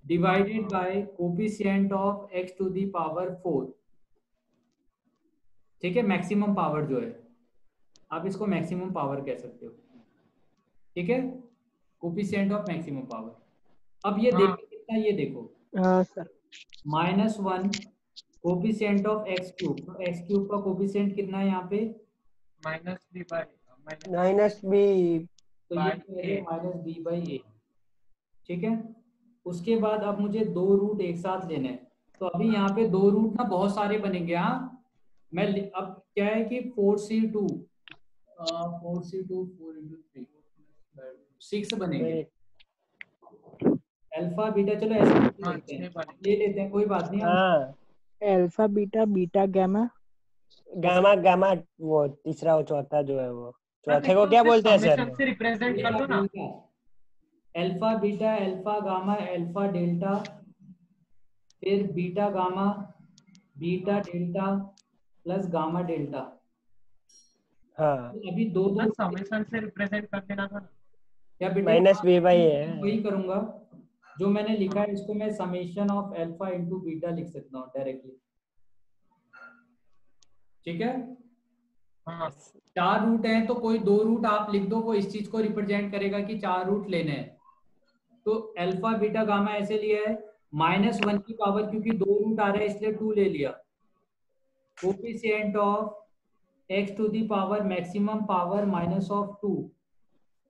S1: divided by coefficient of x to the power 4, ठीक है। मैक्सिमम पावर जो है, आप इसको मैक्सिमम पावर कह सकते हो, ठीक है। Coefficient of maximum power. अब ये
S5: हाँ
S1: देखिए कितना ना, ये देखो
S4: हाँ sir.
S1: -1 coefficient of x cube, तो एक्स क्यूब का कोफिशिएंट कितना है यहाँ पे,
S3: माइनस बी।
S1: तो ये -b/a, ठीक है। उसके बाद अब मुझे दो रूट एक साथ लेने हैं, तो अभी यहाँ पे दो रूट ना बहुत सारे बनेंगे। हाँ अब क्या है कि 4c2 4c2 4 × 3 6 बनेंगे अल्फा बीटा। चलो ऐसे ले लेते हैं, ले लेते हैं, कोई बात नहीं। हम
S3: हाँ,
S4: alpha beta beta gamma.
S3: Gamma gamma, वो तीसरा और चौथा जो है वो, चौथे को क्या बोलते हैं सर?
S5: से रिप्रेजेंट कर दो ना।
S1: Alpha beta alpha gamma alpha delta, फिर beta gamma beta delta plus gamma delta.
S3: हाँ,
S1: अभी दो दो
S5: समेशन से रिप्रेजेंट कर देना था।
S1: क्या बेटे,
S3: माइनस बी बाई है।
S1: वही करूंगा जो मैंने लिखा है, इसको मैं summation of alpha into beta लिख सकता हूँ डायरेक्टली, ठीक है।
S5: हाँ,
S1: 4 रूट हैं तो कोई 2 रूट आप लिख दो, वो इस चीज को रिप्रेजेंट करेगा कि 4 रूट लेने हैं। तो अल्फा बीटा गामा ऐसे लिया है, -1 की पावर, क्योंकि 2 रूट आ रहा है इसलिए 2 ले लिया। Coefficient of x to the power maximum power -2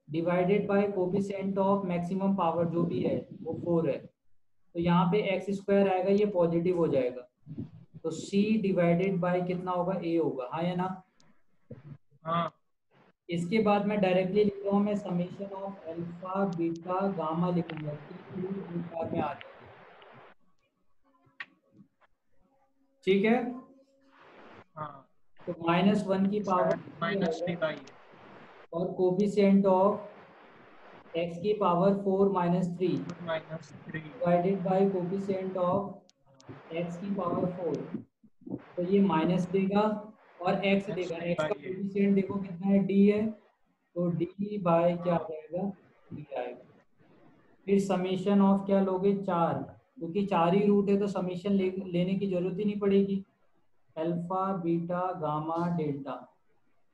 S1: divided by coefficient of maximum power जो भी है वो 4 है, तो यहाँ पे x² आएगा, ये पॉजिटिव हो जाएगा, तो c डिवाइडेड बाय कितना होगा, a होगा। हाँ या ना?
S5: हाँ,
S1: इसके बाद मैं डायरेक्टली लिख रहा हूँ, मैं summation of alpha beta gamma लिखूंगा, एक बार में आ जाएगा, ठीक है।
S5: हाँ,
S1: तो -1 की पावर
S5: -3
S1: और कोफिशिएंट ऑफ x की power 4 -3 divided by coefficient of x की पावर 4, तो ये माइनस देगा और x देगा। x का कोफिशिएंट देखो कितना है, d है, तो d बाय क्या आ जाएगा, d आएगा। फिर समेशन ऑफ क्या लोगे, 4, क्योंकि 4 ही रूट है तो समेशन लेने की जरूरत ही नहीं पड़ेगी। अल्फा बीटा गामा डेल्टा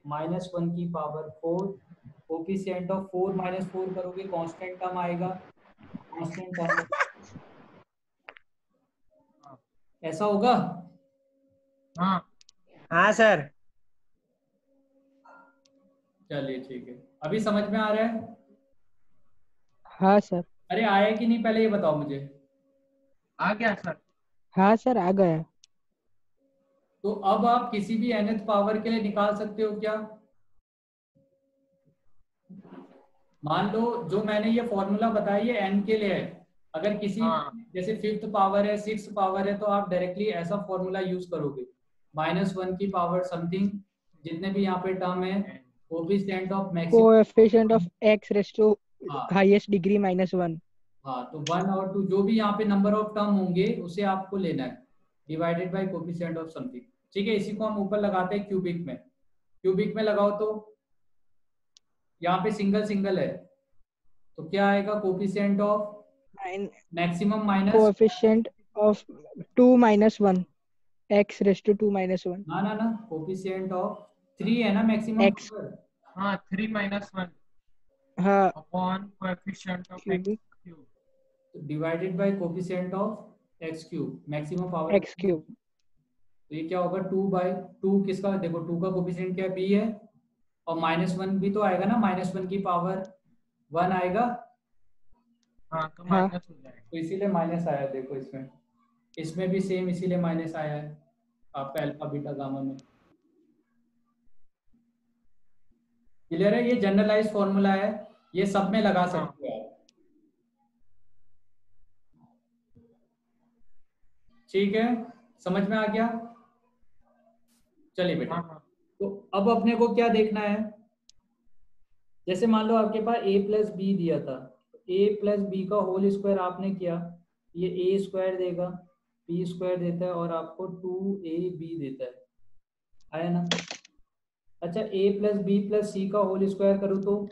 S1: -1 की पावर 4, कोफिशिएंट ऑफ 4 - 4 करोगे कांस्टेंट टर्म आएगा, कांस्टेंट टर्म ऐसा होगा।
S5: हाँ,
S3: हाँ सर।
S1: चलिए ठीक है, अभी समझ में आ रहा है।
S4: हाँ सर।
S1: अरे आया कि नहीं पहले ये बताओ मुझे।
S5: आ गया सर।
S4: हाँ सर आ गया।
S1: तो अब आप किसी भी nth पावर के लिए निकाल सकते हो क्या। मान लो जो मैंने ये फॉर्मूला बताया ये n के लिए है, अगर किसी जैसे 5th पावर है 6th पावर है तो आप डायरेक्टली ऐसा फॉर्मूला यूज करोगे, -1 की पावर समथिंग जितने भी यहाँ पे टर्म है, coefficient of maximum,
S4: coefficient of x raise to
S1: हाँ
S4: हाईएस्ट डिग्री -1।
S1: हाँ, तो 1 और 2 जो भी यहाँ पे नंबर ऑफ टर्म होंगे उसे आपको लेना है, divided by coefficient of something, ठीक है। इसी को हम ऊपर लगाते हैं क्यूबिक में लगाओ, तो यहाँ पे सिंगल सिंगल है, तो क्या आएगा, coefficient of maximum minus,
S4: coefficient of 2 - 1 x raise to 2 - 1।
S1: ना कोफिशिएंट ऑफ 3 है ना मैक्सिमम
S4: x।
S1: पावर।
S5: हाँ, 3 - 1
S4: हाँ,
S5: upon coefficient of x
S4: cubic
S5: cube,
S1: divided by coefficient of x cube maximum power,
S4: x cube.
S1: तो ये क्या होगा, 2/2 किसका, देखो 2 का कोफिशिएंट क्या है, b है, और -1 भी तो आएगा ना, -1 की पावर 1 आएगा,
S5: हाँ, तो
S4: हाँ।
S5: माइनस हो जाएगा।
S1: तो इसीलिए माइनस आया, देखो इसमें भी सेम इसीलिए माइनस आया है आपका अल्फा बीटा गामा में। क्लियर है, ये जनरलाइज फॉर्मूला है, ये सब में लगा सकते हो आप, ठीक है, समझ में आ गया। चलिए बेटा, तो अब अपने को क्या देखना है, जैसे मान लो आपके पास a+b दिया था, a+b का होल स्क्वायर आपने किया, ये a² देगा, b² देता है और आपको 2ab देता है, आया ना। अच्छा a+b+c का होल स्क्वायर करूँ तो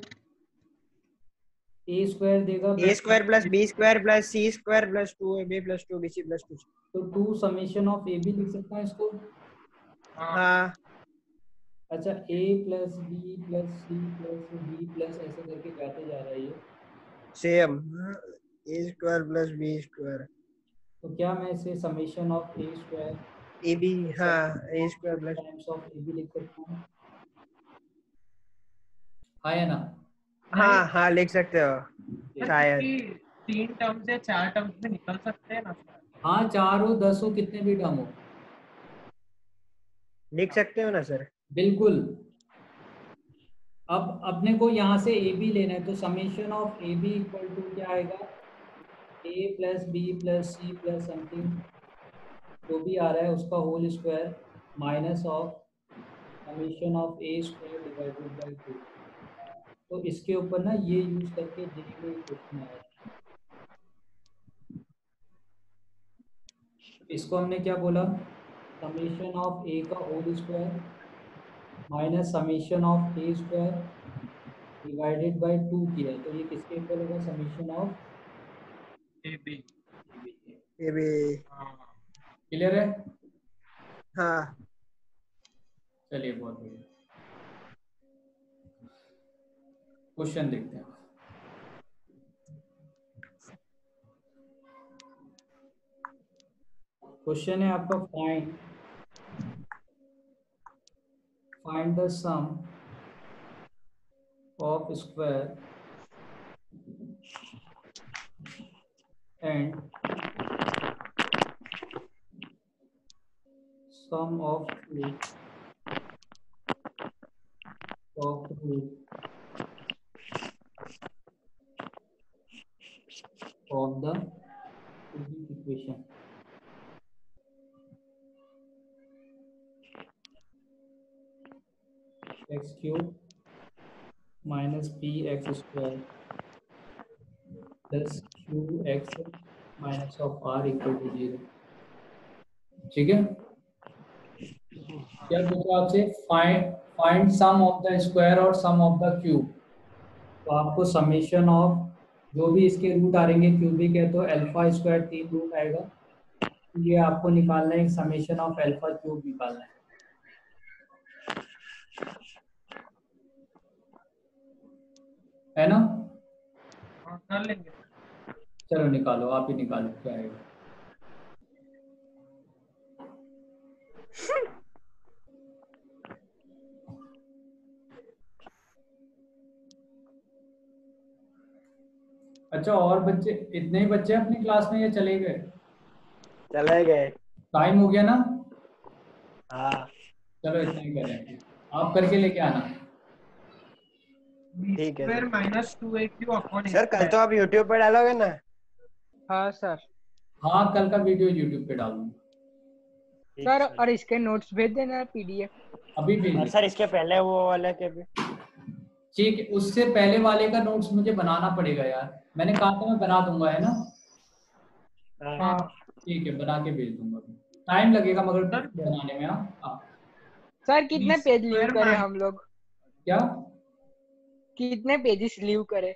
S1: a² देगा,
S3: a² + b² + c² + 2ab + 2bc + 2c,
S1: तो 2 समेशन ऑफ ab लिख सकता हूँ इसको।
S3: हाँ।
S1: अच्छा a+b+c+d+ ऐसे करके जाते जा रहा है ये,
S3: same. A square plus B square
S1: तो क्या मैं इसे summation of A square
S3: A B, हाँ A square plus
S1: times of A B लिख सकता हूँ, हाँ या ना?
S3: हाँ हाँ लिख सकते हो शायद।
S5: 3 टर्म्स या 4 टर्म्स में निकल सकते हैं ना सर?
S1: हाँ 4 हो 10 हो कितने भी टर्म हो
S3: लिख सकते हो ना सर?
S1: बिल्कुल। अब अपने को यहाँ से ए बी लेना है, तो summation of A B equal to क्या आएगा, A plus B plus C plus something जो भी आ रहा है उसका whole square minus of summation of A square divided by 2। तो इसके ऊपर ना ये यूज करके दिए गए क्वेश्चन आया है। इसको हमने क्या बोला, समेशन ऑफ ए का whole square minus summation of A square divided by 2 किया, तो ये किसके इक्वल होगा, summation of
S5: A B.
S3: A B,
S1: clear है?
S3: हाँ
S1: चलिए बहुत बढ़िया, क्वेश्चन देखते हैं। क्वेश्चन है आपका find the sum of square and sum of root of root of the cubic equation. X cube minus px square plus qx minus of r equal to 0. ठीक है, क्या पूछा आपसे, find sum of the square और sum of the cube. तो आपको summation of जो भी इसके रूट आ रहेंगे, क्यूबिक है तो अल्फा स्क्वायर 3 रूट आएगा, ये आपको निकालना है, समेशन ऑफ अल्फा क्यूब निकालना है ना?
S5: हाँ कर लेंगे।
S1: चलो निकालो, आप ही निकालो क्या आएगा। अच्छा, और बच्चे इतने ही बच्चे अपनी क्लास में या चले गए?
S3: चले गए।
S1: टाइम हो गया ना?
S3: हाँ
S1: चलो इतना ही करेंगे, आप करके लेके आना।
S3: ठीक है
S5: फिर माइनस 2aq अपॉन
S3: सर। कल तो आप यूट्यूब पे डालोगे ना?
S4: हाँ सर।
S1: हाँ कल का वीडियो यूट्यूब पे डालूंगा
S4: सर और इसके नोट्स भेज देना पीडीएफ
S1: अभी भी।
S3: और सर इसके पहले वो वाले के भी।
S1: ठीक है, उससे पहले वाले का नोट्स मुझे बनाना पड़ेगा यार, मैंने कहा था मैं बना दूंगा, है ना?
S4: हाँ
S1: ठीक है, बना के भेज दूंगा, टाइम लगेगा मगर बनाने में। हाँ
S4: सर कितने पेज लीव करें हम लोग?
S1: क्या
S4: कितने पेजेस लीव करें?